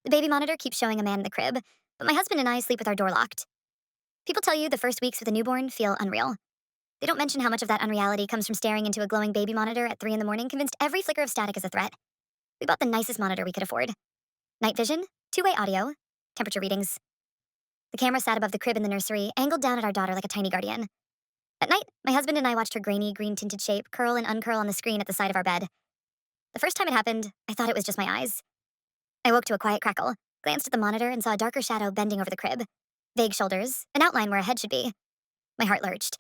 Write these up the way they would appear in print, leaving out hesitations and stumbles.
The baby monitor keeps showing a man in the crib, but my husband and I sleep with our door locked. People tell you the first weeks with a newborn feel unreal. They don't mention how much of that unreality comes from staring into a glowing baby monitor at 3 in the morning, convinced every flicker of static is a threat. We bought the nicest monitor we could afford. Night vision, two-way audio, temperature readings. The camera sat above the crib in the nursery, angled down at our daughter like a tiny guardian. At night, my husband and I watched her grainy, green-tinted shape curl and uncurl on the screen at the side of our bed. The first time it happened, I thought it was just my eyes. I woke to a quiet crackle, glanced at the monitor, and saw a darker shadow bending over the crib. Vague shoulders, an outline where a head should be. My heart lurched.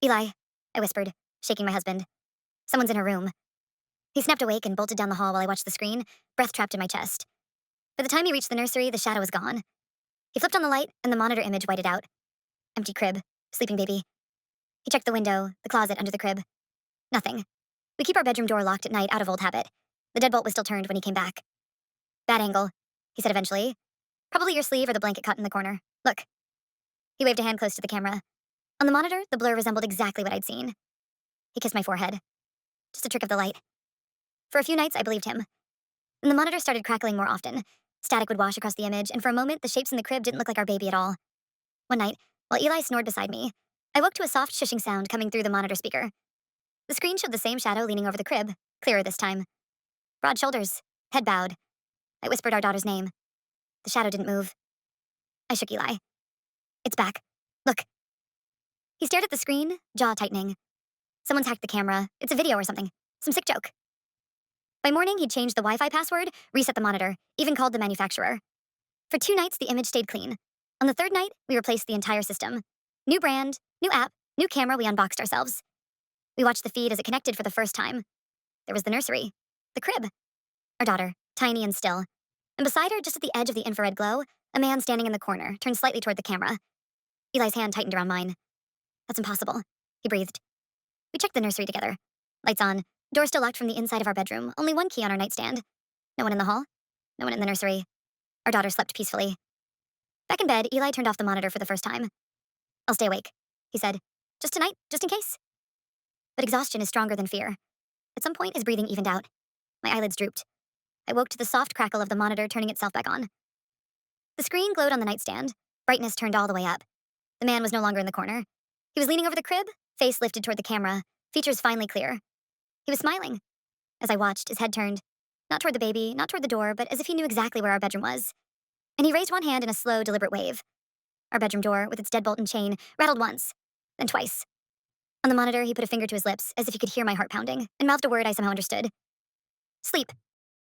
"Eli," I whispered, shaking my husband. "Someone's in her room." He snapped awake and bolted down the hall while I watched the screen, breath trapped in my chest. By the time he reached the nursery, the shadow was gone. He flipped on the light, and the monitor image whited out. Empty crib, sleeping baby. He checked the window, the closet under the crib. Nothing. We keep our bedroom door locked at night out of old habit. The deadbolt was still turned when he came back. "Bad angle," he said eventually. "Probably your sleeve or the blanket cut in the corner. Look." He waved a hand close to the camera. On the monitor, the blur resembled exactly what I'd seen. He kissed my forehead. Just a trick of the light. For a few nights, I believed him. Then the monitor started crackling more often. Static would wash across the image, and for a moment, the shapes in the crib didn't look like our baby at all. One night, while Eli snored beside me, I woke to a soft shushing sound coming through the monitor speaker. The screen showed the same shadow leaning over the crib, clearer this time. Broad shoulders, head bowed. I whispered our daughter's name. The shadow didn't move. I shook Eli. "It's back. Look." He stared at the screen, jaw tightening. Someone's hacked the camera. It's a video or something. Some sick joke. By morning, he'd changed the Wi-Fi password, reset the monitor, even called the manufacturer. For 2 nights, the image stayed clean. On the third night, we replaced the entire system. New brand, new app, new camera, we unboxed ourselves. We watched the feed as it connected for the first time. There was the nursery, the crib, our daughter, tiny and still. And beside her, just at the edge of the infrared glow, a man standing in the corner, turned slightly toward the camera. Eli's hand tightened around mine. "That's impossible," he breathed. We checked the nursery together. Lights on, door still locked from the inside of our bedroom, only one key on our nightstand. No one in the hall, no one in the nursery. Our daughter slept peacefully. Back in bed, Eli turned off the monitor for the first time. "I'll stay awake," he said. "Just tonight, just in case." But exhaustion is stronger than fear. At some point, his breathing evened out. My eyelids drooped. I woke to the soft crackle of the monitor turning itself back on. The screen glowed on the nightstand, brightness turned all the way up. The man was no longer in the corner. He was leaning over the crib, face lifted toward the camera, features finally clear. He was smiling. As I watched, his head turned, not toward the baby, not toward the door, but as if he knew exactly where our bedroom was. And he raised one hand in a slow, deliberate wave. Our bedroom door, with its deadbolt and chain, rattled once, then twice. On the monitor, he put a finger to his lips, as if he could hear my heart pounding, and mouthed a word I somehow understood. "Sleep,"